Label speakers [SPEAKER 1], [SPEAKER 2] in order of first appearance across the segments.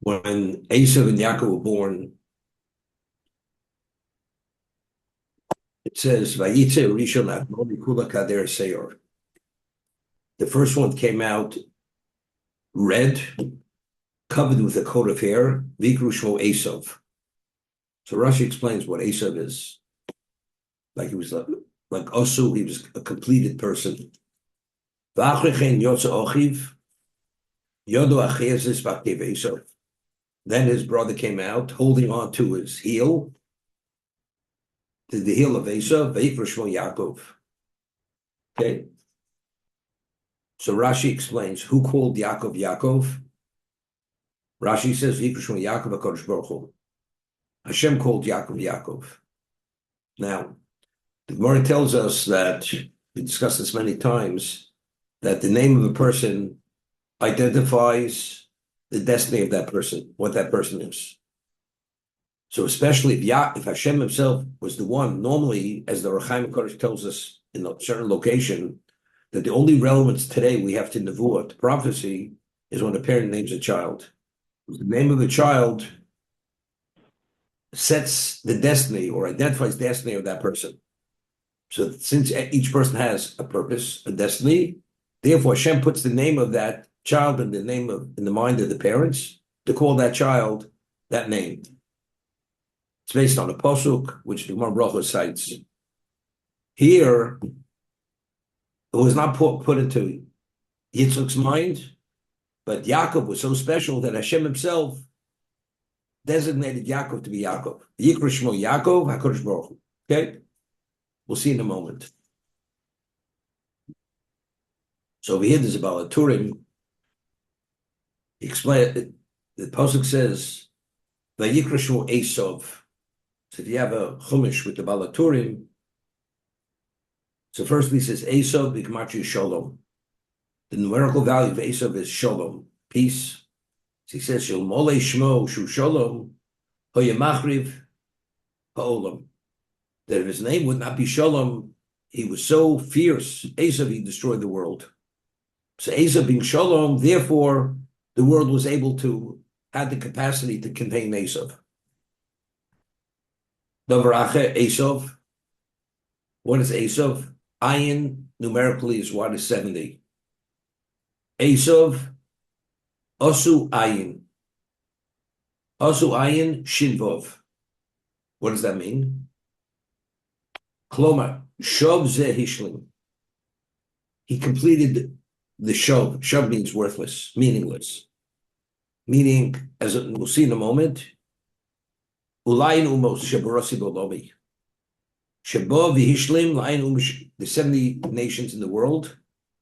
[SPEAKER 1] when Esav and Yaakov were born, it says, "Vayitze Rishon Admoni Kula Kader Seor." The first one came out red, covered with a coat of hair. Vikru Shmo Esav. So Rashi explains what Esav is. Like he was like Osu, he was a completed person. V'achrechen Yotze Ochiv Yodo Achezis Vaktiv Esav. Then his brother came out, holding on to his heel, to the heel of Esav, Vayikra Shmo Yaakov. Okay. So Rashi explains who called Yaakov Yaakov. Rashi says Vayikra Shmo Yaakov HaKadosh Baruch Hu. Hashem called Yaakov Yaakov. Now, the Gemara tells us that, we discussed this many times, that the name of a person identifies the destiny of that person, what that person is. So especially if Hashem himself was the one, normally, as the Refinement Kodesh tells us in a certain location, that the only relevance today we have to Nevuah, to prophecy, is when a parent names a child. The name of the child sets the destiny or identifies the destiny of that person. So since each person has a purpose, a destiny, therefore Hashem puts the name of that child in the mind of the parents to call that child that name. It's based on a pasuk which the Gemara Bracha cites. Here, it was not put into Yitzchak's mind, but Yaakov was so special that Hashem himself designated Yaakov to be Yaakov. Yikra Shmo Yaakov HaKadosh Baruch Hu. Okay? We'll see in a moment. So over here, there's a Baal HaTurim. Explain. The pasuk says, "Vayikra Shmo Esav." So if you have a chumash with the Baal HaTurim, so firstly it says Esav b'gematria Shalom. The numerical value of Esav is Shalom, peace. So he says Shel Molei Shmo Shu Shalom Hoyemachriv Ha'olam. That if his name would not be Shalom, he was so fierce. Esav, he destroyed the world. So Esav being Shalom, therefore the world was able to have the capacity to contain Esav. Davarache Esav. What is Esav? Ayin numerically is what is 70. Esav Osu Ayin. Osu Ayin Shinvov. What does that mean? Kloma Shov Ze Hishlim. He completed the Shov. Shov means worthless, meaningless. Meaning, as we'll see in a moment, Ulayin Umos Shabarasi Bolobi. Shabo Vihishlim, Layin Umish, the 70 nations in the world.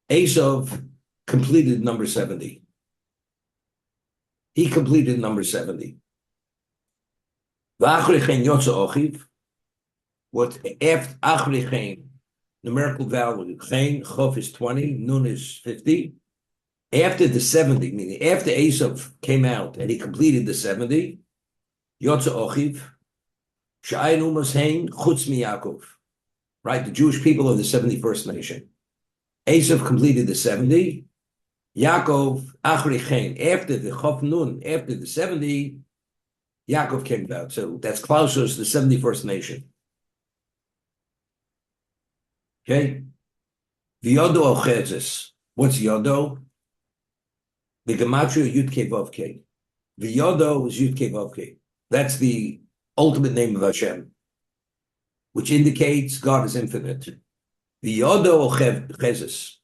[SPEAKER 1] Esav completed number 70. He completed number 70. V'achrichen Yotza Ochiv. What after Achrichen, numerical value, Chen, Chof is 20, Nun is 50. After the 70, meaning after Esav came out and he completed the 70, Yotza Ochiv, Sha'ayin Umas Hein, Chutz Mi Yaakov. Right, the Jewish people of the 71st nation. Esav completed the 70. Yaakov, Achrichen, after the Chof Nun, after the 70, Yaakov came about. So that's closest to the 71st nation. Okay? V'yodo Ochezes. What's Yodo? The gematria Yud Kei Vav Kei. V'yodo is Yud Kei Vav Kei. That's the ultimate name of Hashem, which indicates God is infinite. V'yodo Ochezes.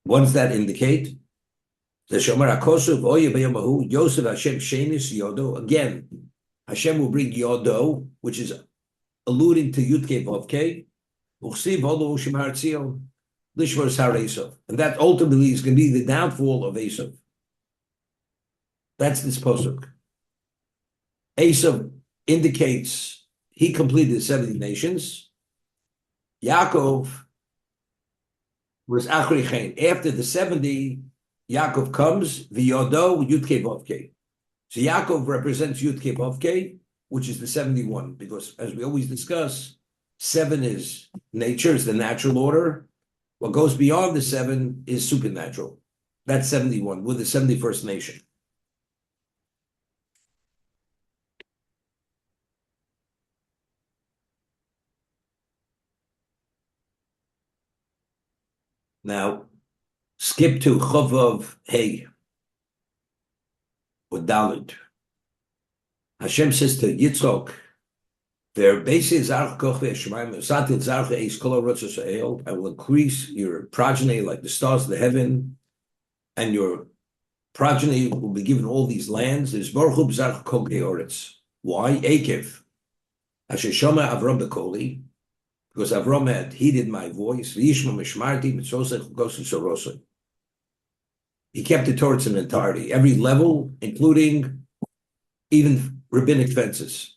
[SPEAKER 1] What does that indicate? The Shomer HaKosov Oye B'Yomahu Yosef Hashem Shenis Yodo. Again, Hashem will bring Yodo, which is alluding to Yud Kei Vav Kei. And that ultimately is going to be the downfall of Esav. That's this pasuk. Esav indicates he completed the 70 nations. Yaakov was Achrichen. After the 70, Yaakov comes, V'yodo Yud Kei Vav Kei. So Yaakov represents Yud Kei Vav Kei, which is the 71, because as we always discuss, 7 is nature, is the natural order. What goes beyond the 7 is supernatural. That's 71, with the 71st nation. Now, skip to Chovav Hey, or Dalit. Hashem says to Yitzchok, I will increase your progeny like the stars of the heaven, and your progeny will be given all these lands. Why? Akev. Hasheshama Avram Bekoli, because Avram had heeded my voice. He kept the Torah in entirety, every level, including even rabbinic fences.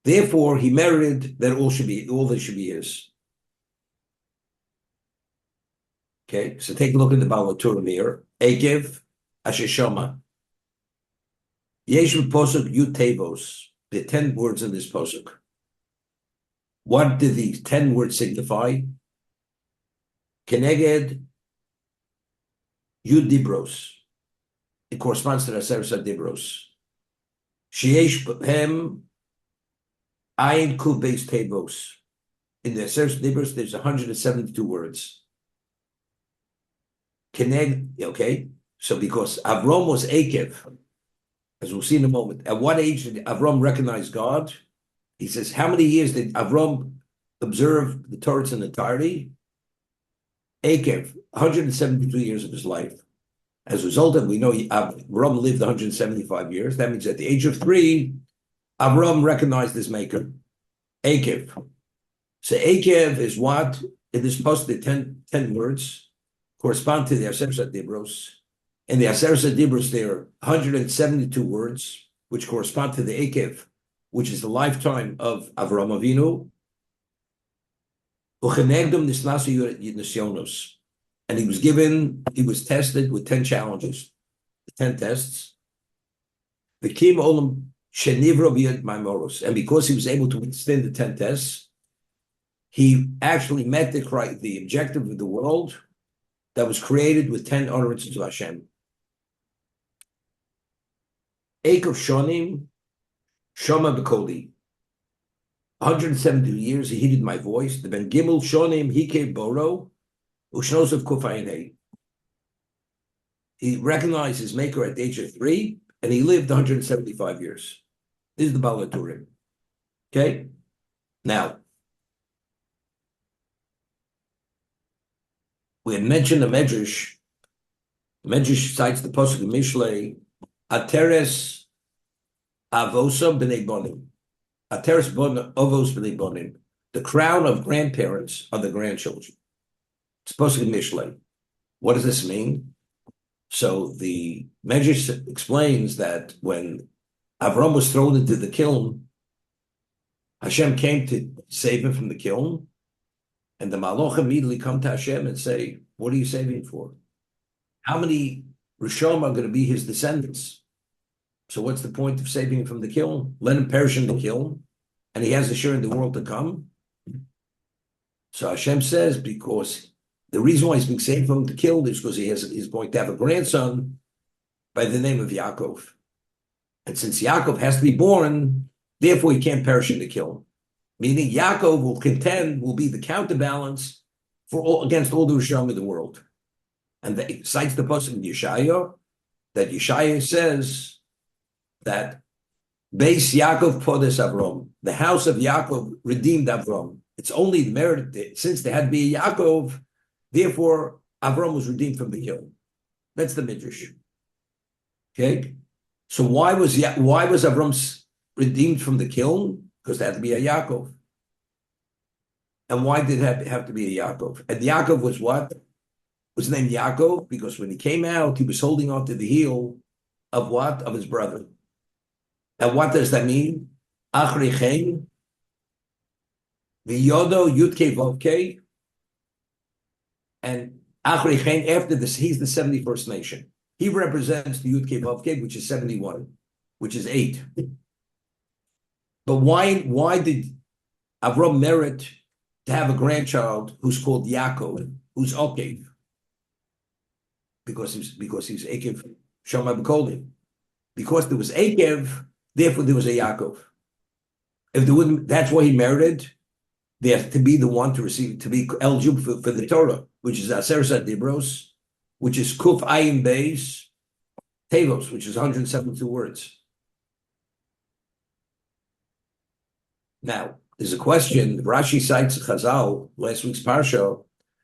[SPEAKER 1] Therefore, he merited that all that should be his. Okay, so take a look at the Baal HaTurim here. Akev, Asheshama. Yeshu Posuk Yud Tevos. The 10 words in this Posuk. What do these 10 words signify? Keneged Yud Dibros. It corresponds to the Aseret Dibros. Sheyesh Hem Ayin Kul Beis Tevos. In the Aseret Dibros, there's 172 words. Okay, so because Avram was Akev, as we'll see in a moment, at what age did Avram recognize God? He says, how many years did Avram observe the Torah in entirety? Akev, 172 years of his life. As a result of, we know Avram lived 175 years. That means at the age of 3, Avram recognized his maker, Akev. So Akev is what, in this post, the 10 words, correspond to the Aseret Dibros. In the Aseret Dibros, there are 172 words, which correspond to the Akev, which is the lifetime of Avraham Avinu. And he was tested with 10 challenges, 10 tests. And because he was able to withstand the 10 tests, he actually met the objective of the world that was created with 10 utterances to Hashem. Eikov Shonim, Shoma Bekoli. 172 years he heeded my voice. The Ben Gimel Shonim Hike Boro, Ushnosav Kufayne. He recognized his maker at the age of 3, and he lived 175 years. This is the Baal HaTurim. Okay? Now, we had mentioned the Medrash. The Medrash cites the Pasuk of Mishlei, Ateres Avosa B'nei Bonim. Ateres Avos B'nei Bonim. The crown of grandparents are the grandchildren. It's Pasuk of Mishlei. What does this mean? So the Medrash explains that when Avram was thrown into the kiln, Hashem came to save him from the kiln. And the Malach immediately come to Hashem and say, what are you saving for? How many Rishon are going to be his descendants? So what's the point of saving him from the kiln? Let him perish in the kiln, and he has a share in the world to come. So Hashem says, because the reason why he's being saved from the kiln is because he's going to have a grandson by the name of Yaakov. And since Yaakov has to be born, therefore he can't perish in the kiln. Meaning Yaakov will be the counterbalance against all the Rishon of the world. And it cites the pasuk in Yeshaya, that Yeshaya says that Beis Yaakov Podes Avram, the house of Yaakov redeemed Avram. It's only the merit, since there had to be a Yaakov, therefore Avram was redeemed from the kiln. That's the Midrash. Okay? So why was Avram redeemed from the kiln? Because there had to be a Yaakov. And why did it have to be a Yaakov? And Yaakov was what? Was named Yaakov because when he came out, he was holding on to the heel of what? Of his brother. And what does that mean? Achri Chen, V'yodo Yudke Vovke, and Achri Chen, after this, he's the 71st nation. He represents the Yudke Vovke, which is 71, which is 8. But why did Avram merit to have a grandchild who's called Yaakov, who's Okev? because he's Akev Shama B'Kolim. Because there was Akev, therefore there was a Yaakov. If there wouldn't, that's why he merited there to be the one to receive, to be eligible for the Torah, which is Aseres Dibros, which is Kuf Ayin Beis Tevos, which is 172 words. Now, there's a question. Rashi cites Chazal, last week's parsha,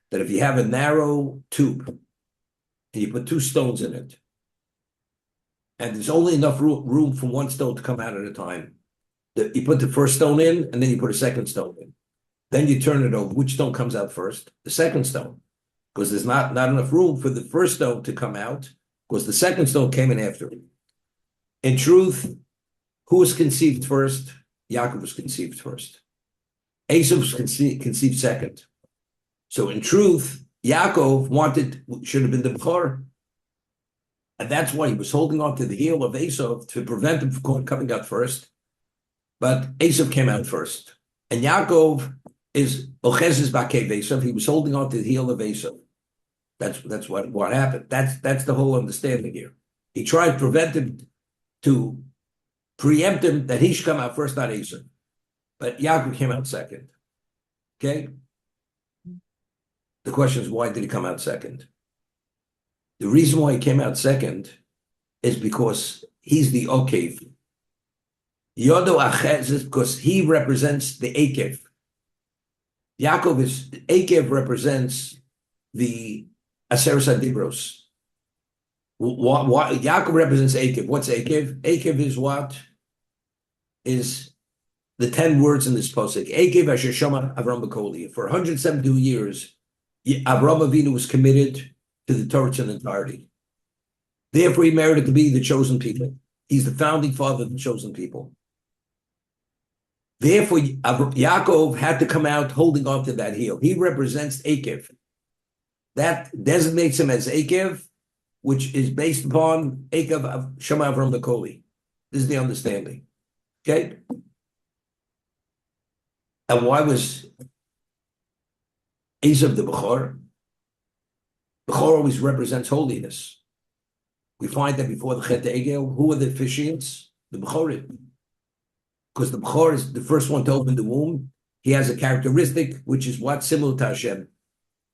[SPEAKER 1] that if you have a narrow tube and you put two stones in it, and there's only enough room for one stone to come out at a time, that you put the first stone in, and then you put a second stone in. Then you turn it over. Which stone comes out first? The second stone. Because there's not enough room for the first stone to come out, because the second stone came in after it. In truth, who was conceived first? Yaakov was conceived first. Esav was conceived second. So in truth, Yaakov should have been the Bechor. And that's why he was holding on to the heel of Esav to prevent him from coming out first. But Esav came out first. And Yaakov is Ochezes Bakev Esav. He was holding on to the heel of Esav. That's what happened. That's the whole understanding here. He tried to prevent him, to preempt him that he should come out first, not Esav. But Yaakov came out second. Okay? The question is, why did he come out second? The reason why he came out second is because he's the Okev. Yodo Achez is because he represents the Akev. Akev represents the Aseres HaDibros. Yaakov represents Akev. What's Akev? Akev is what? Is the 10 words in this posuk. Akev Asher Shama Avram B'Koli. For 172 years, Avram Avinu was committed to the Torah in entirety. Therefore, he merited to be the chosen people. He's the founding father of the chosen people. Therefore, Yaakov had to come out holding on to that heel. He represents Akev. That designates him as Akev, which is based upon Akev of Shema Avram B'Koli. This is the understanding. Okay? And why was Esav the Bechor? Bechor always represents holiness. We find that before the Chet Egel, who are the officiants? The Bechorim. Because the Bechor is the first one to open the womb. He has a characteristic which is what? Similar to Hashem.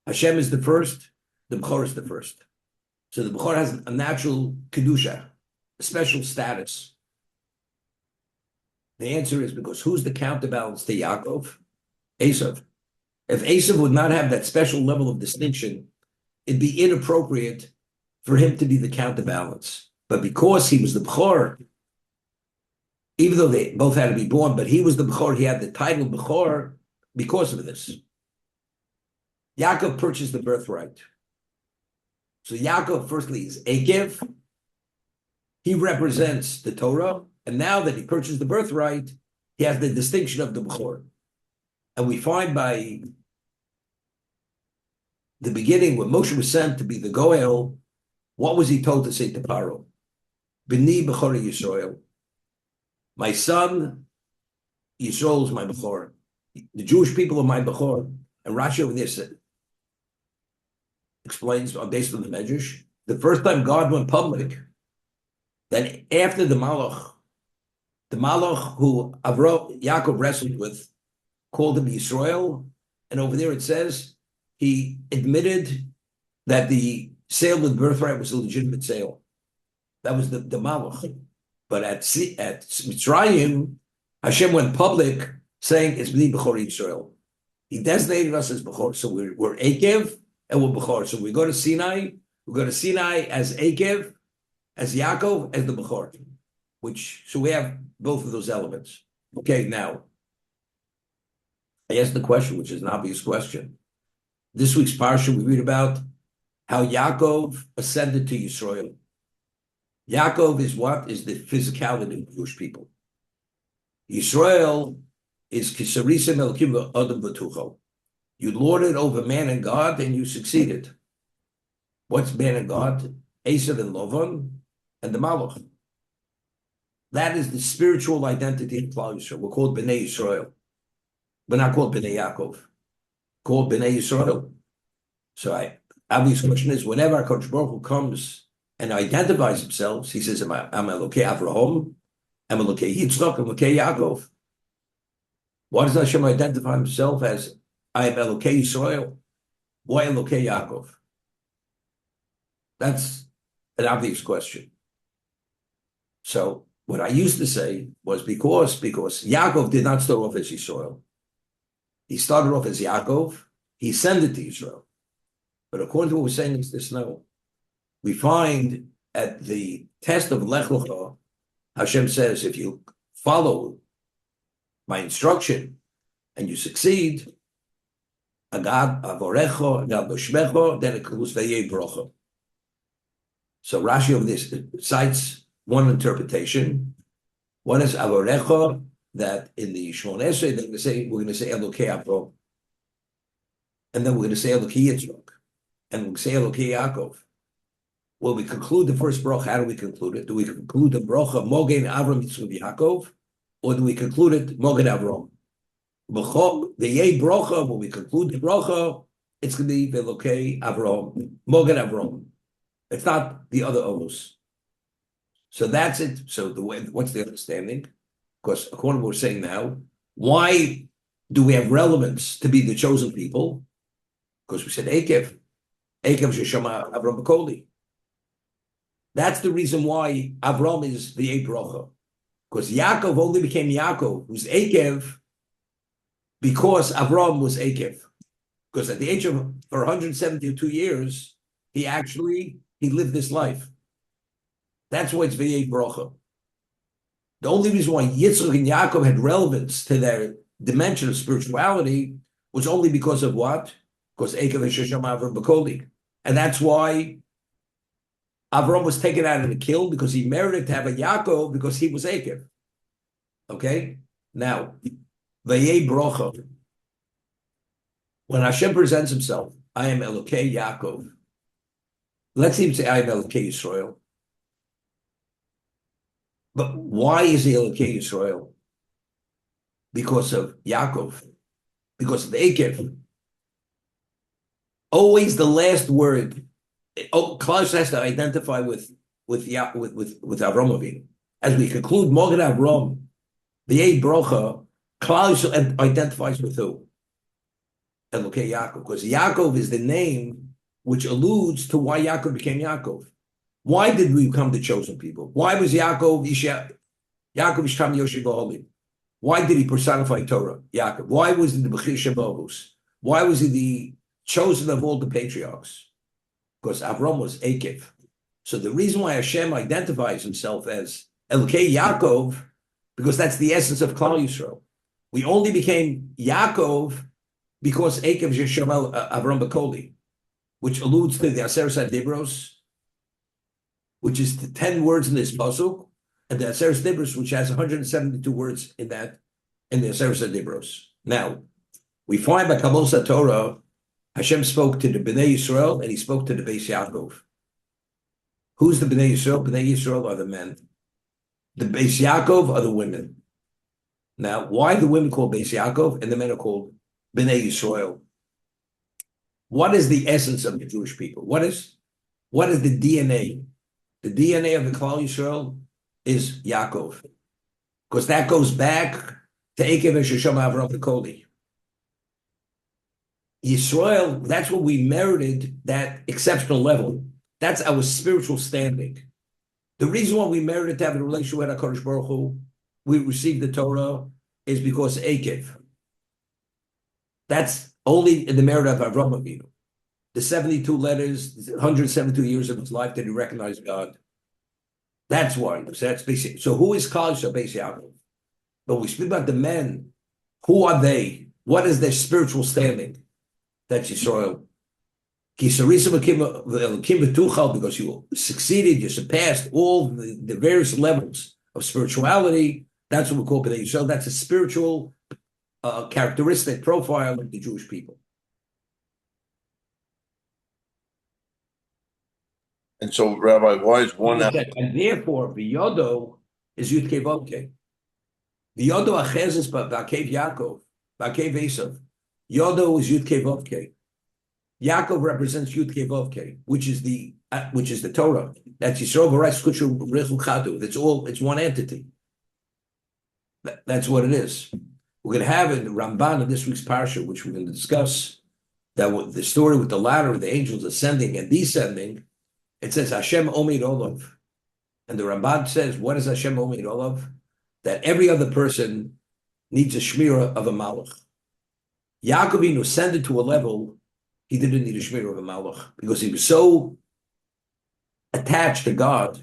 [SPEAKER 1] Hashem is the first, the Bechor is the first. So the Bechor has a natural Kedusha, a special status. The answer is because who's the counterbalance to Yaakov? Esav. If Esav would not have that special level of distinction, it'd be inappropriate for him to be the counterbalance. But because he was the Bechor, even though they both had to be born, but he was the Bechor, he had the title Bechor because of this. Yaakov purchased the birthright. So Yaakov, firstly, is Akev. He represents the Torah. And now that he purchased the birthright, he has the distinction of the Bechor. And we find by the beginning, when Moshe was sent to be the Goel, what was he told to say to Paro? B'ni Bechor Yisrael. My son, Yisrael is my Bechor. The Jewish people are my Bechor. And Rashi over there explains, based on the Medrash, the first time God went public, then after the Malach who Yaakov wrestled with, called him Yisrael, and over there it says he admitted that the sale of the birthright was a legitimate sale. That was the Malach. But at Mitzrayim, Hashem went public saying it's B'ni Bechor Yisrael. He designated us as Bechor, so we're Akev and we're Bechor. So we go to Sinai as Akev, as Yaakov, as the Bechor. So we have both of those elements. Okay, now, I asked the question, which is an obvious question. This week's parsha, we read about how Yaakov ascended to Yisrael. Yaakov is what? Is the physicality of Jewish people. Yisrael is Kisarisa Melkim Adam Batucho. You lorded over man and God, and you succeeded. What's man and God? Esav and Lovan, and the Malach. That is the spiritual identity of Klal Yisrael. We're called Bnei Yisrael. We're not called Bnei Yaakov. Called Bnei Yisrael. So obvious question is, whenever HaKadosh Baruch Hu comes and identifies himself, he says, I'm Elokei Avraham, I'm Elokei Yitzchak, I'm Elokei Yaakov. Why does Hashem identify himself as, I am Elokei Yisrael? Why Elokei Yaakov? That's an obvious question. So what I used to say was because Yaakov did not start off as Yisrael. He started off as Yaakov. He ascended to Israel. But according to what we're saying is this now, we find at the test of Lech Lecha, Hashem says, if you follow my instruction and you succeed, Agad Avorecho, Agad Boshmecho, then it includes Vayei Brocha. So Rashi of this cites one interpretation. One is Avorecho, that in the Shmon Esrei, we're going to say Elokei Avraham. And then we're going to say Elokei Yitzchak. And we'll say Elokei Yaakov. Well, we conclude the first bracha. How do we conclude it? Do we conclude the bracha Mogen Avram Yitzchak Yaakov, or do we conclude it Mogen Avram? The Yei bracha, when we conclude the bracha, it's going to be Elokei Avram, Mogen Avram. It's not the other olos. So that's it. So what's the understanding? Because according to what we're saying now, why do we have relevance to be the chosen people? Because we said Ekev Sheshama Avram B'Koli. That's the reason why Avram is the Yei bracha. Because Yaakov only became Yaakov, who's Ekev, because Avram was Ekev. Because at the age of, for 172 years, he lived this life. That's why it's V'yei bracha. The only reason why Yitzchak and Yaakov had relevance to their dimension of spirituality was only because of what? Because Ekev Shesham Avram B'Koli. And that's why Avram was taken out of the kill, because he merited to have a Yaakov because he was Ekev. Okay? Now, V'yei bracha. When Hashem presents himself, I am Elokei Yaakov. Let's even say I am Elokei Yisrael. But why is he Elokei Yisrael? Because of Yaakov. Because of Ekev. Always the last word. Klal Yisrael has to identify with Avram Avinu. As we conclude Mogen Avram, the Yei bracha, Klal Yisrael identifies with who? Elokei Yaakov. Because Yaakov is the name which alludes to why Yaakov became Yaakov. Why did we become the chosen people? Why was Yaakov Ishtam Yoshib B'Holim? Why did he personify Torah? Yaakov. Why was he the Bechir Shabovus? Why was he the chosen of all the patriarchs? Because Avram was Ekev. So the reason why Hashem identifies himself as Elokei Yaakov, because that's the essence of Klal Yisrael. We only became Yaakov because Ekev Shesham Avram B'Koli, which alludes to the Aseret Dibros, which is the 10 words in this pasuk, and the Aseret Dibros, which has 172 words in the Aseret Dibros. Now, we find by Kabbalah Torah, Hashem spoke to the Bnei Yisrael, and he spoke to the Beis Yaakov. Who's the Bnei Yisrael? Bnei Yisrael are the men. The Beis Yaakov are the women. Now, why are the women called Beis Yaakov and the men are called Bnei Yisrael? What is the essence of the Jewish people? What is the DNA? The DNA of the Klal Yisrael is Yaakov, because that goes back to Ekev and Shesham Avram B'Koli. Yisrael, that's what we merited, that exceptional level. That's our spiritual standing. The reason why we merited to have a relationship with HaKadosh Baruch Hu, we received the Torah, is because Ekev. That's only in the merit of Avram Avinu. The 72 letters, 172 years of his life that he recognized God. That's why. So that's basic. So who is Klal Yisrael? Beis Yaakov. But we speak about the men. Who are they? What is their spiritual standing? That's Yisrael. Because you succeeded, you surpassed all the various levels of spirituality. That's what we call Bnei Yisrael. That's a spiritual characteristic profile of the Jewish people.
[SPEAKER 2] And so, Rabbi, why is one?
[SPEAKER 1] And therefore, V'yodo is Yud Kei Vav Kei. V'yodo achezes ba'kev Yaakov, ba'kev Esav. Yodo is Yud Kei Vav Kei. Yaakov represents Yud Kei Vav Kei, which is the Torah. That's Yisroel V'Rais Kutshu Rechu Chadu. It's one entity. That's what it is. We're going to have in Ramban in this week's parsha, which we're going to discuss, that the story with the ladder of the angels ascending and descending. It says Hashem Omer Olav, and the Ramban says, what is Hashem Omer Olav? That every other person needs a shmirah of a malach. Yaakov ascended to a level he didn't need a shmirah of a malach because he was so attached to God.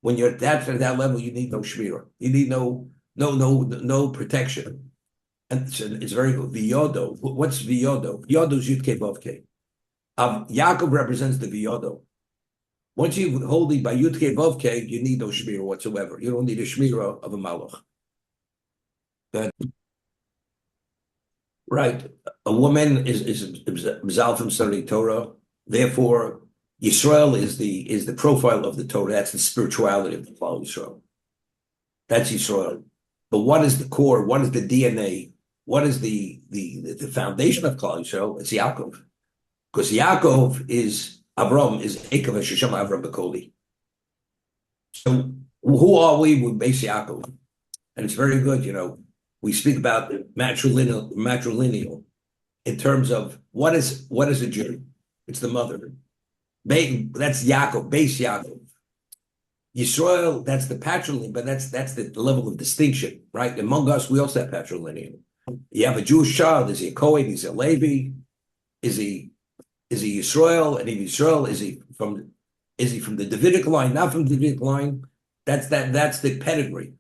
[SPEAKER 1] When you're attached to that level, you need no shmirah. You need no protection. And it's very good. Viyodo. What's Viyodo? Viyodo is Yud Kei Vav Kei. Yaakov represents the Viyodo. Once you hold it by Yud Kei Vav Kei, you need no shmirah whatsoever. You don't need a shmirah of a malach. Right. A woman is Mzal from studying Torah. Therefore, Yisrael is the profile of the Torah. That's the spirituality of the Klal Yisrael. That's Yisrael. But what is the core? What is the DNA? What is the foundation of Klal Yisrael? It's Yaakov. Because Yaakov is Avram, is Eikav Sheshem Avram Bekoli. So who are we with base Yaakov? And it's very good, we speak about matrilineal in terms of what is a Jew? It's the mother. That's Yaakov, base Yaakov. Yisrael, that's the patrilineal, but that's the level of distinction, right? Among us, we also have patrilineal. You have a Jewish child. Is he a Kohen? Is he a Levi? Is he Yisrael? And if Yisrael, is he from the Davidic line? Not from the Davidic line. That's the pedigree.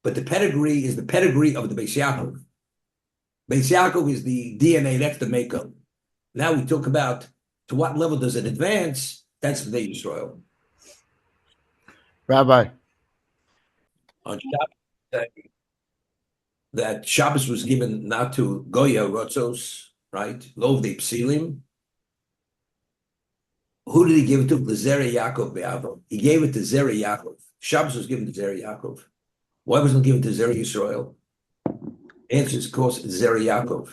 [SPEAKER 1] But the pedigree is the pedigree of the Beis Yaakov. Beis Yaakov is the DNA, that's the makeup. Now we talk about to what level does it advance? That's the Yisrael.
[SPEAKER 3] Rabbi.
[SPEAKER 1] On Shabbos, that Shabbos was given not to Goya Rotzos, right? Lov de Psilim. Who did he give it to? The Zera Yaakov Be'avo. He gave it to Zera Yaakov. Shabbos was given to Zera Yaakov. Why wasn't it given to Zera Yisrael? Answer is, of course, Zera Yaakov.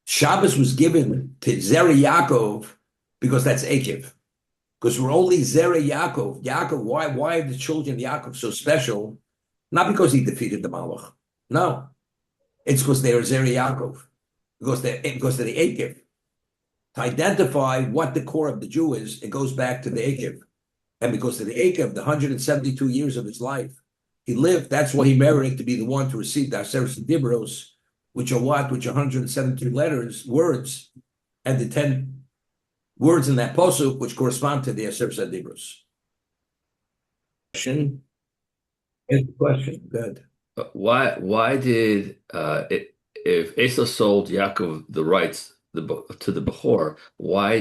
[SPEAKER 1] Shabbos was given to Zera Yaakov because that's Ekev. Because we're only Zera Yaakov. Yaakov, why are the children of Yaakov so special? Not because he defeated the Malach. No. It's because they are Zera Yaakov. Because they're the Ekev. To identify what the core of the Jew is, it goes back to the Ekev. And because of the Ekev, the 172 years of his life, he lived, that's why he merited to be the one to receive the Aseret Dibros, which are 172 words, and the 10 words in that posuk, which correspond to the Aseret Dibros. Question? Good.
[SPEAKER 4] Why did if Esav sold Yaakov the rights to the Bechor, why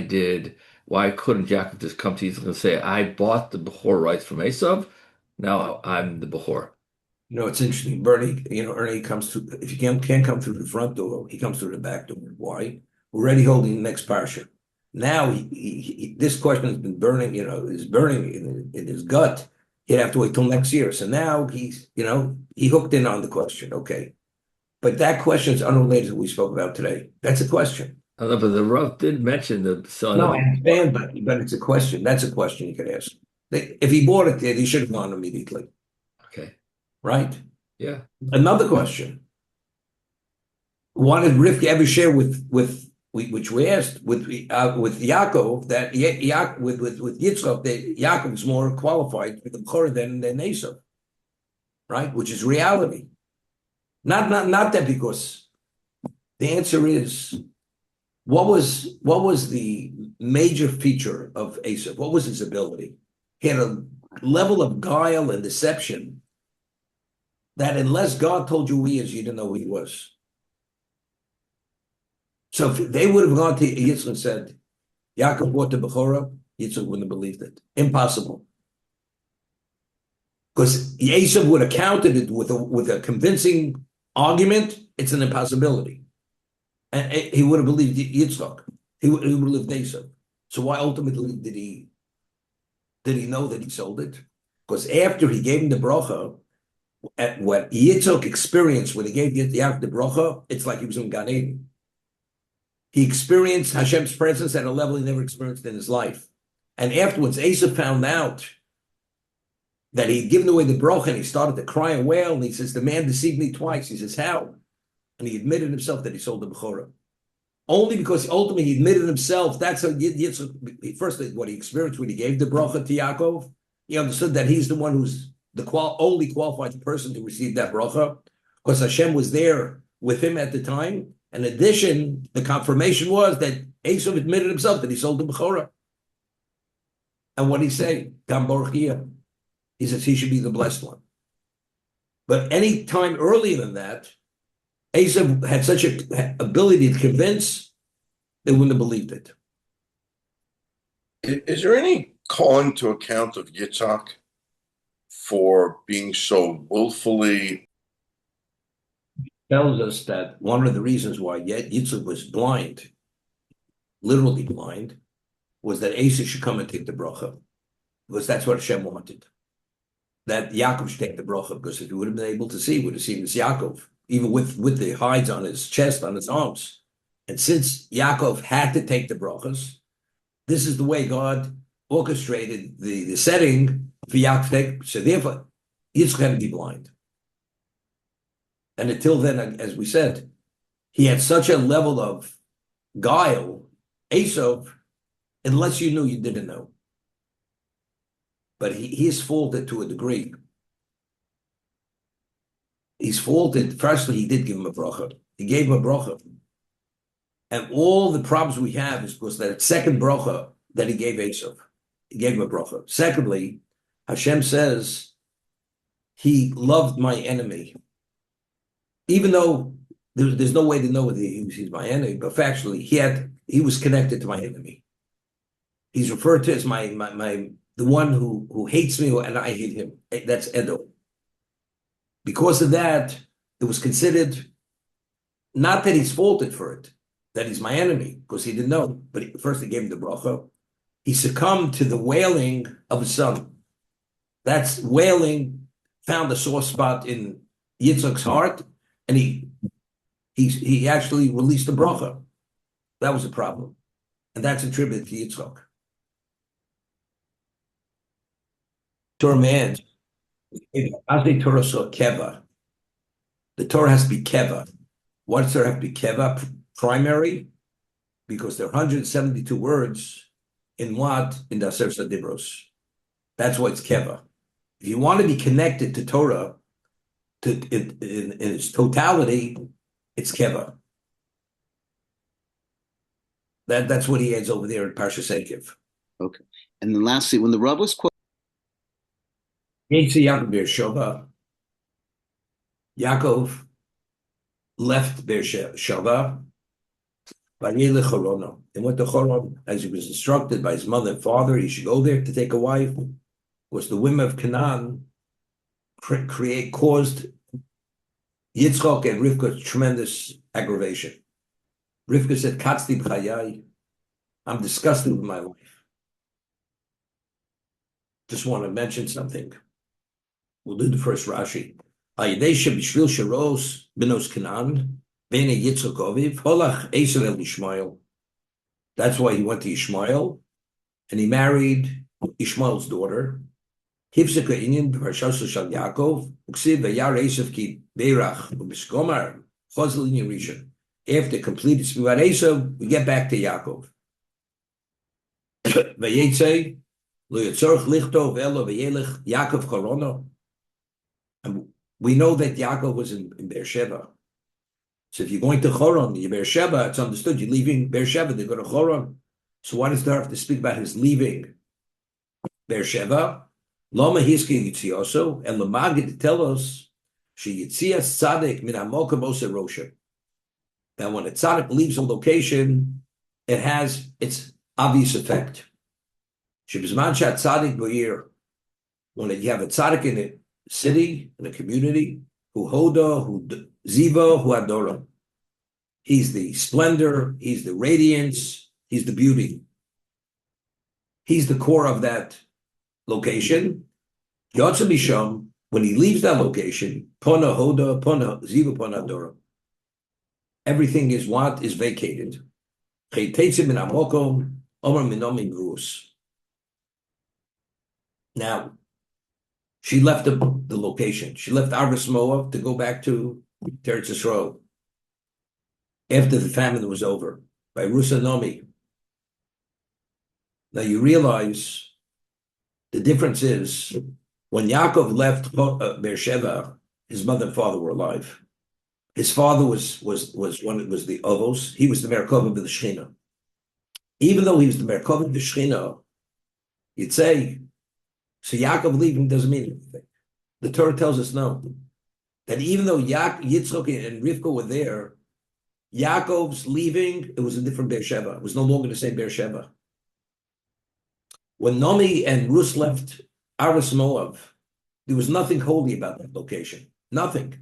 [SPEAKER 4] couldn't Yaakov just come to Yitzchak and say, I bought the Bechor rights from Esav, now I'm the Bechor?
[SPEAKER 1] It's interesting. Bernie, Ernie comes through, if you can't come through the front door, he comes through the back door. Why? We're already holding the next parsha. Now this question has been burning, is burning in his gut. He'd have to wait till next year. So now he's, he hooked in on the question. Okay. But that question is unrelated to what we spoke about today. That's a question.
[SPEAKER 4] But the Rav did mention the son.
[SPEAKER 1] No, I understand, but it's a question. That's a question you could ask. If he bought it there, he should have gone immediately.
[SPEAKER 4] Okay.
[SPEAKER 1] Right?
[SPEAKER 4] Yeah.
[SPEAKER 1] Another question. Why did Rivka ever share with which we asked with Yaakov that with Yitzchak that Yaakov is more qualified for the Bechor than Esav, right? Which is reality. Not that because the answer is what was the major feature of Esav? What was his ability? He had a level of guile and deception that unless God told you who he is, you didn't know who he was. So if they would have gone to Yitzchak and said, Yaakov bought the Bechorah, Yitzchak wouldn't have believed it. Impossible. Because Esav would have countered it with a convincing argument. It's an impossibility. And he would have believed Yitzchak. He would have believed Esav. So why ultimately did he know that he sold it? Because after he gave him the bracha, at what Yitzchak experienced when he gave Yaakov the bracha, it's like he was in Gan Eden. He experienced Hashem's presence at a level he never experienced in his life. And afterwards, Esav found out that he'd given away the bracha, and he started to cry and wail, and he says, the man deceived me twice. He says, how? And he admitted himself that he sold the Bechorah. Only because ultimately he admitted himself, that's how Yitzchak, first what he experienced when he gave the bracha to Yaakov, he understood that he's the one who's the only qualified person to receive that bracha, because Hashem was there with him at the time. In addition, the confirmation was that Esav admitted himself that he sold the Bechorah. And what did he say? Gam Baruch Yeh. He says he should be the blessed one. But any time earlier than that, Esav had such an ability to convince, they wouldn't have believed it.
[SPEAKER 2] Is there any calling to account of Yitzhak for being so willfully?
[SPEAKER 1] Tells us that one of the reasons why Yitzhak was blind, literally blind, was that Esav should come and take the bracha, because that's what Hashem wanted. That Yaakov should take the bracha, because if he would have been able to see, he would have seen this Yaakov, even with the hides on his chest, on his arms. And since Yaakov had to take the brachas, this is the way God orchestrated the setting for Yaakov to take. So therefore, Yitzchak had to be blind. And until then, as we said, he had such a level of guile, Esav, unless you knew, you didn't know. But he is faulted to a degree. He's faulted. Firstly, he did give him a bracha. He gave him a bracha. And all the problems we have is because that second bracha that he gave Esav, he gave him a bracha. Secondly, Hashem says, he loved my enemy. Even though there's no way to know whether he's my enemy, but factually, he was connected to my enemy. He's referred to as the one who hates me and I hate him. That's Edom. Because of that, it was considered not that he's faulted for it, that he's my enemy, because he didn't know. But first, he gave him the bracha. He succumbed to the wailing of his son. That's wailing found a sore spot in Yitzchak's heart, and he actually released the bracha. That was a problem, and that's attributed to Yitzchak. Torah man, as the Torah saw keva, the Torah has to be keva. Why does there have to be keva? Primary, because there are 172 words in what? In the Aseret Dibros. That's why it's keva. If you want to be connected to Torah in its totality, it's keva. That's what he adds over there in Parshas Ekev.
[SPEAKER 3] Okay. And then lastly, when the Rav was quoted,
[SPEAKER 1] Yaakov left Beersheba, and went to Choron, as he was instructed by his mother and father. He should go there to take a wife. Was the women of Canaan caused Yitzchak and Rivka tremendous aggravation. Rivka said, "Katzti b'chayai, I'm disgusted with my life." Just want to mention something. We'll do the first Rashi. Ayidesha b'shvil sharos benos Canaan b'nei Yitzchak aviv holach Esav el Yishmael. That's why he went to Ishmael, and he married Ishmael's daughter. Hifzeka inyan b'parshas shal Yaakov uksiv v'yar Esav ki beirach u'b'skomar chazal inyan rishon. After completed speech about Esav, we get back to Yaakov. V'yetzei lo yitzorch lichtov elo v'yelech Yaakov Chorono. And we know that Yaakov was in Beersheba. So if you're going to Choron, you're Beersheba, it's understood you're leaving Beersheba to go to Choron. So why does there have to speak about his leaving Beersheba? Lama hiski yitzioso, and Lamagid to tell us she yitzias tzaddik min hamokim ose rosha. That when a tzaddik leaves a location, it has its obvious effect. Shebizman shat tzaddik boyer, when you have a tzaddik in a city, in a community, who hoda, who ziva, who adora. He's the splendor, he's the radiance, he's the beauty. He's the core of that location. Yotza misham, when he leaves that location, pona hoda, pona ziva, pona adora. Everything is what is vacated. Now, she left the location. She left Arvis Moab to go back to Teretz Yisrael after the famine was over by Rusa Nomi. Now you realize the difference is when Yaakov left Beersheba, his mother and father were alive. His father was the Ovos. He was the Merkava of the Shechina. Even though he was the Merkava of the Shechina, you'd say, so Yaakov leaving doesn't mean anything. The Torah tells us no. That even though Yitzchak and Rivka were there, Yaakov's leaving, it was a different Beersheba. It was no longer the same Beersheba. When Nomi and Rus left Aras Moab, there was nothing holy about that location. Nothing.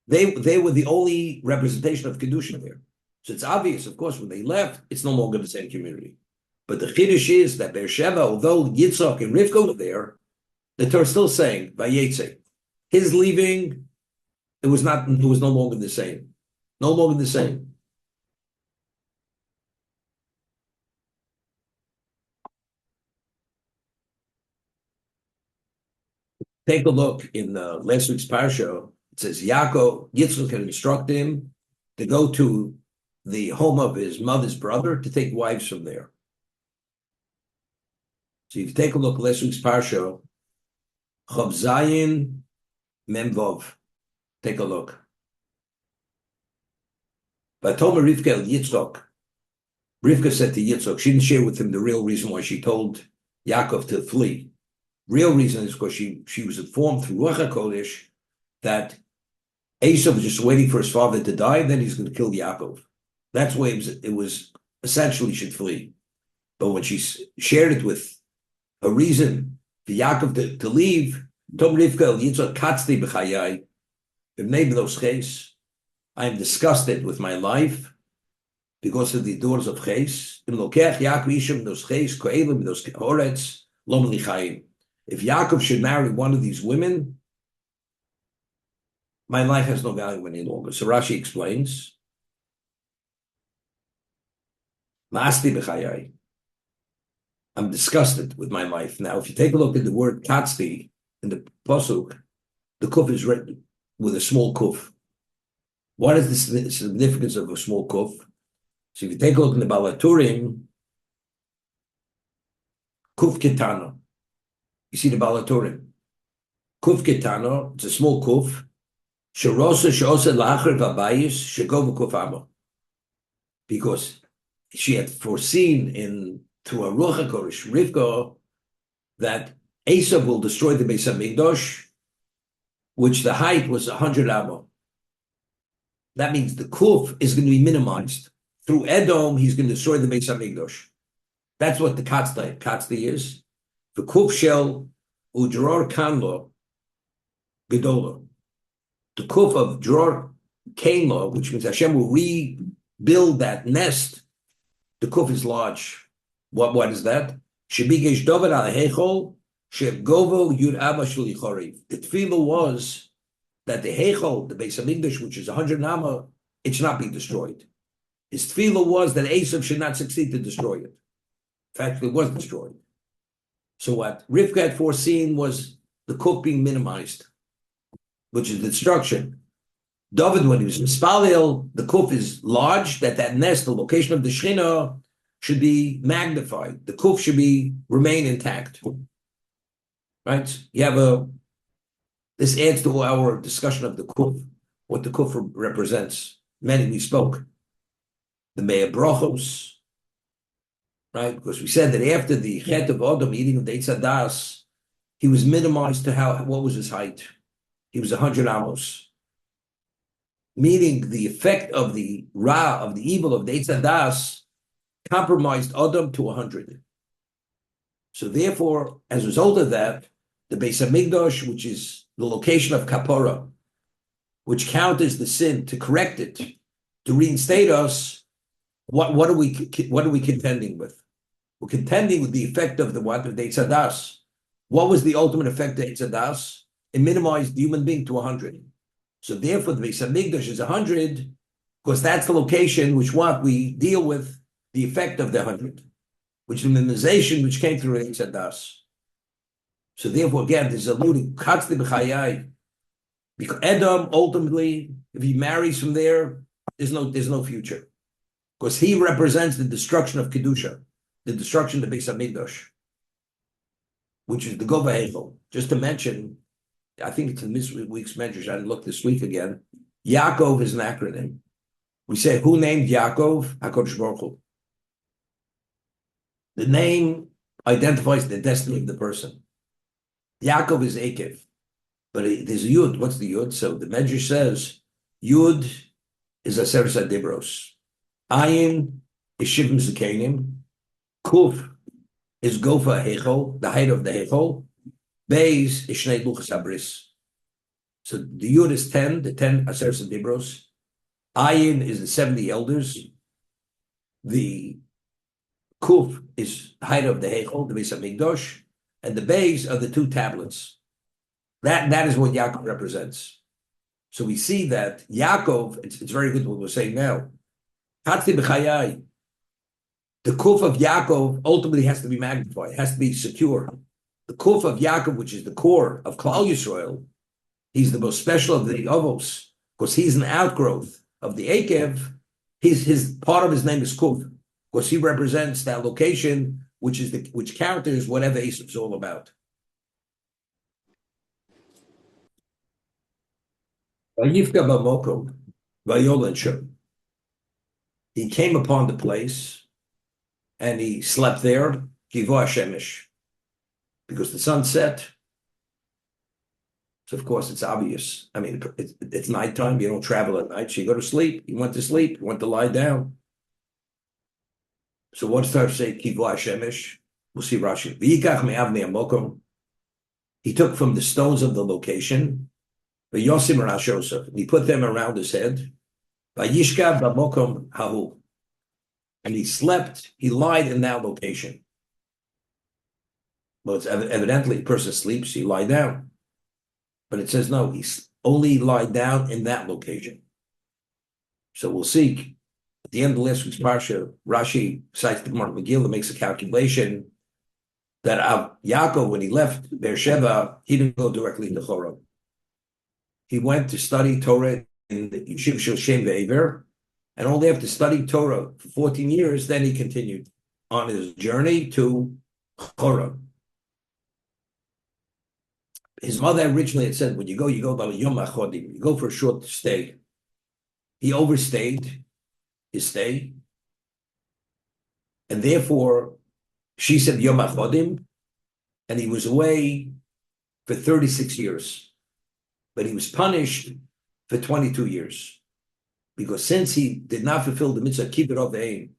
[SPEAKER 1] They were the only representation of Kedusha there. So it's obvious, of course, when they left, it's no longer the same community. But the Chiddush is that Beersheba, although Yitzchak and Rivka were there, the Torah is still saying, Vayetze. His leaving, it was no longer the same. No longer the same. Take a look in last week's parsha. It says Yitzchak can instruct him to go to the home of his mother's brother to take wives from there. So if you take a look last week's parsha, Chav Zayin Memvov. Take a look. Vatoma Rivka el Yitzchak. Rivka said to Yitzchak, she didn't share with him the real reason why she told Yaakov to flee. Real reason is because she was informed through Ruach HaKodesh that Esav was just waiting for his father to die, then he's going to kill Yaakov. That's why it was essentially should flee. But when she shared it with a reason for Yaakov to leave, Tom Rivka el Yitzchak katzti b'chayai b'mnei b'los ches. I am disgusted with my life because of the daughters of Ches. If Yaakov should marry one of these women, my life has no value any longer. So Rashi explains, I'm disgusted with my life. Now, if you take a look at the word katzti in the pasuk, the kuf is written with a small kuf. What is the significance of a small kuf? So if you take a look in the Baal HaTurim, kuf ketano. You see the Baal HaTurim. Kuf ketano, it's a small kuf. Sherosa sheosa la'achar v'abayis shegov kuf amo. Because she had foreseen through a Ruach HaKodesh, Rivka, that Esav will destroy the Beis HaMikdash, which the height was 100 amo. That means the kuf is going to be minimized. Through Edom, he's going to destroy the Beis HaMikdash. That's what the katzti is. The kuf shel udror kanlo gedola. The kuf of dror kanlo, which means Hashem will rebuild that nest. The kuf is large. What is that? Shebigesh dover al hechol shegovo yud abba shel yichoriv. The tefillah was that the hechol, the Beis HaMikdash, which is 100 nama, it should not be destroyed. His tefillah was that Esav should not succeed to destroy it. In fact, it was destroyed. So what Rivka had foreseen was the kuf being minimized, which is the destruction. David, when he was in Spalil, the kuf is large, that nest, the location of the Shechina, should be magnified. The kuf should remain intact. Right? You have this adds to our discussion of the kuf, what the kuf represents. Many we spoke. The Mea Brochos, right? Because we said that after the Chet of Adam eating of the Eitz Hadas, he was minimized to what was his height? He was 100 amos. Meaning the effect of the Ra, of the evil of the Eitz Hadas, compromised Adam to 100. So therefore, as a result of that, the Beis HaMikdash, which is the location of Kapora, which counters the sin, to correct it, to reinstate us, what are we contending with? We're contending with the effect of the Eitz Hadas. What was the ultimate effect of Eitz Hadas? It minimized the human being to 100. So therefore, the Beis HaMikdash is 100, because that's the location which we deal with the effect of the 100, which is the minimization which came through Eitz Hadas. So therefore, again, this is alluding, Katzli b'chayai, because Edom, ultimately, if he marries from there, there's no future. Because he represents the destruction of Kedusha, the destruction of the Beis HaMikdash, which is the Gova Hechel. Just to mention, I think it's in this week's measures, I looked this week again, Yaakov is an acronym. We say, who named Yaakov? HaKadosh Baruch Hu. The name identifies the destiny of the person. Yaakov is Akev, but there's a Yud. What's the Yud? So the Medrash says, Yud is Aseres HaDibros. Ayin is Shivim Zekanim. Kuf is Gofa Hechol, the height of the Hechol. Beis is Shnei Luchas Abris. So the Yud is 10, the 10 Aseres HaDibros. Ayin is the 70 elders. The Kuf is the height of the Hechol, the Beis HaMikdash. And the Beis are the 2 tablets. That is what Yaakov represents. So we see that Yaakov, it's very good what we're saying now. Chatzli b'chayai. The Kuf of Yaakov ultimately has to be magnified, has to be secure. The Kuf of Yaakov, which is the core of Klal Yisrael, he's the most special of the Avos, because he's an outgrowth of the Akev. His part of his name is Kuf, because he represents that location which counters whatever Esav is all about. He came upon the place and he slept there, because the sun set. So of course it's obvious. I mean, it's nighttime. You don't travel at night. So you go to sleep. You went to sleep. You went to lie down. So what starts to say Kivu Hashemesh? We'll see Rashi. He took from the stones of the location, the Yosim Rashosef, and he put them around his head. Vayishka b'mokom hahu, and he slept. He lied in that location. Well, it's evidently a person sleeps. He lie down, but it says no. He only lied down in that location. So we'll see. At the end of the last week's parsha, Rashi cites the Gemara Megillah, makes a calculation that Yaakov, when he left Beersheba, he didn't go directly to Chorah. He went to study Torah in the Yeshiva Shel Shem Ve'ever, and only after studying Torah for 14 years, then he continued on his journey to Chorah. His mother originally had said, when you go about Yom HaChodim, you go for a short stay. He overstayed his stay, and therefore she said Yom HaChodim, and he was away for 36 years, but he was punished for 22 years, because since he did not fulfill the mitzvah kibbut the aim,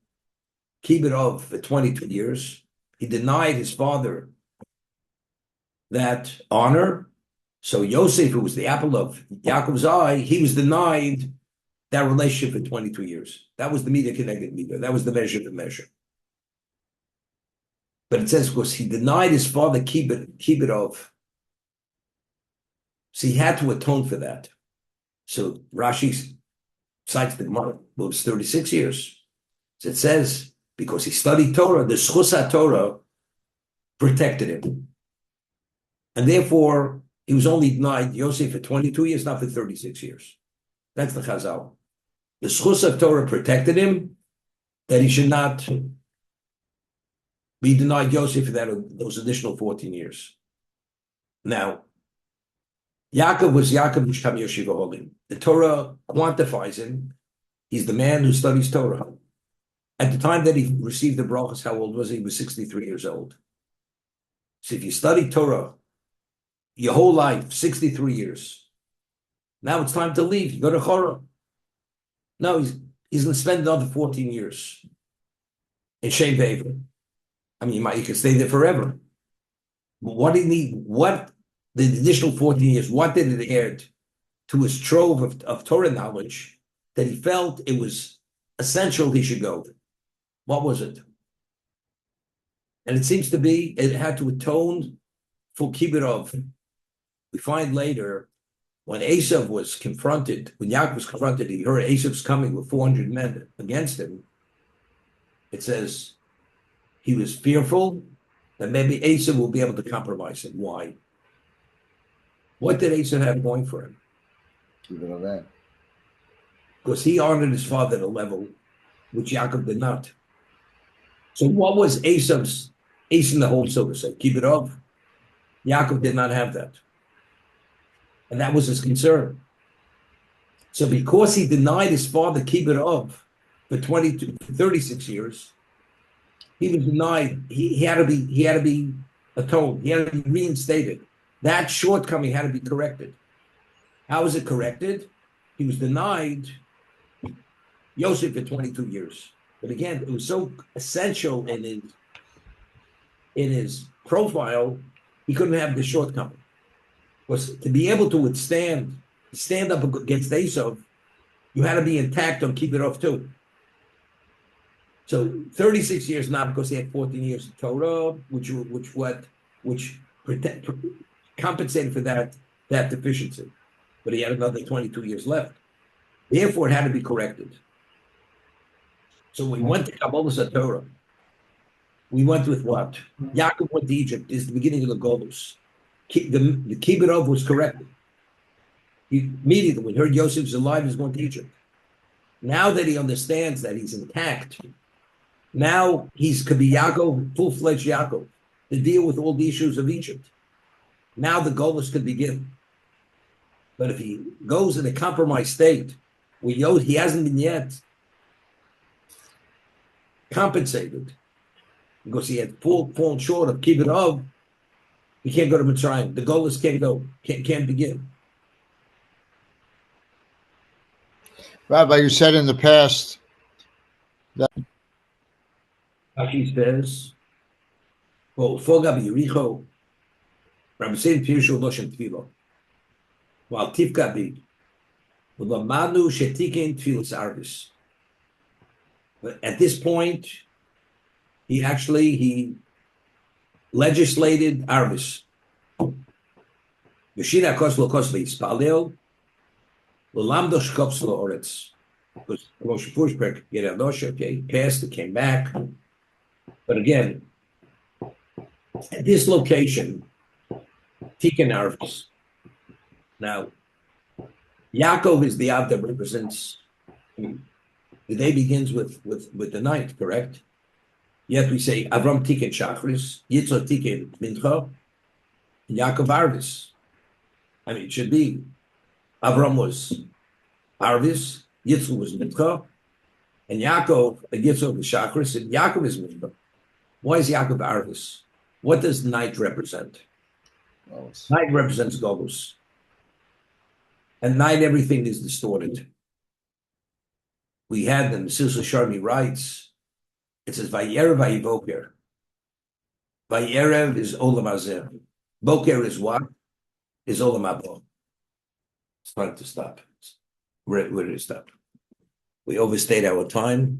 [SPEAKER 1] kibbut for 22 years, he denied his father that honor. So Yosef, who was the apple of Yaakov's eye, he was denied that relationship for 22 years. That was the midah connected midah. That was the measure of the measure. But it says, of course, he denied his father kibbut of. So he had to atone for that. So Rashi cites the Gemara. Well, it was 36 years. So it says, because he studied Torah, the Schus HaTorah protected him. And therefore, he was only denied Yosef for 22 years, not for 36 years. That's the Chazal. The Schus of Torah protected him, that he should not be denied Yosef for those additional 14 years. Now, Yaakov was Yaakov Mishkam Yeshiva Holim. The Torah quantifies him. He's the man who studies Torah. At the time that he received the brachas, how old was he? He was 63 years old. So if you study Torah your whole life, 63 years, now it's time to leave. You go to Chorah. No, he's going to spend another 14 years in Shem Ve'ever. I mean, you could stay there forever. But what did he need? What the additional 14 years? What did it add to his trove of Torah knowledge that he felt it was essential he should go? What was it? And it seems to be it had to atone for kibbut of. We find later when Esav was confronted, when Yaakov was confronted, he heard Esav's coming with 400 men against him. It says he was fearful that maybe Esav will be able to compromise him. Why? What did Esav have going for him?
[SPEAKER 3] Keep it on that.
[SPEAKER 1] Because he honored his father at a level which Yaakov did not. So what was Esav's ace in the hole, so to say? Keep it up. Yaakov did not have that. And that was his concern. So because he denied his father keep it up for 36 years, he was denied. He had to be atoned. He had to be reinstated. That shortcoming had to be corrected. How was it corrected? He was denied Yosef for 22 years. But again, it was so essential in his profile, he couldn't have the shortcoming. Because to be able to stand up against Esav, you had to be intact or keep it off too. So 36 years not because he had 14 years of Torah, which compensated for that deficiency. But he had another 22 years left. Therefore, it had to be corrected. So we went to Kabbalah Torah. We went with what? Yaakov went to Egypt. This is the beginning of the Golus. The Kibbutz was corrected. Immediately, when he heard Yosef's alive, he's going to Egypt. Now that he understands that he's intact, now could be Yaakov, full-fledged Yaakov, to deal with all the issues of Egypt. Now the Golus could begin. But if he goes in a compromised state, where he hasn't been yet compensated, because he had fallen short of Kibbutz, he can't go to Mitzrayim. The Golus can't begin.
[SPEAKER 5] Rabbi, you said in the past that
[SPEAKER 1] Rashi says, well, Foga b'Yericho, Rabbi Sein Pirshu Loshen Tefilo, while Tivka bi, V'lamanu shetikin Tfilas Arvis. But at this point, he legislated Arvis. V'shina kos lo kos v'yispalel, l'lamdo shkops lo oretz. Because Moshe Pushberg, okay, passed, it came back. But again, at this location, Tikkun Arvis. Now, Yaakov is the Av that represents, the day begins with the night, correct? Yet we say Avram Tikkun Shachris, Yitzhak Tikkun Mincha, Yaakov Arvis. I mean, it should be Avram was Arvis, Yitzhak was Mincha, and Yaakov, Yitzhak was Shachris, and Yaakov is Mincha. Why is Yaakov Arvis? What does night represent? Night represents Golus. And night, everything is distorted. We had them, Sisla Sharmi writes, it says, Vayerev Vayivoker. Vayerev is Olam Hazeh. Boker is what? Is Olam Haba. It's time to stop. We're ready to stop. We overstayed our time.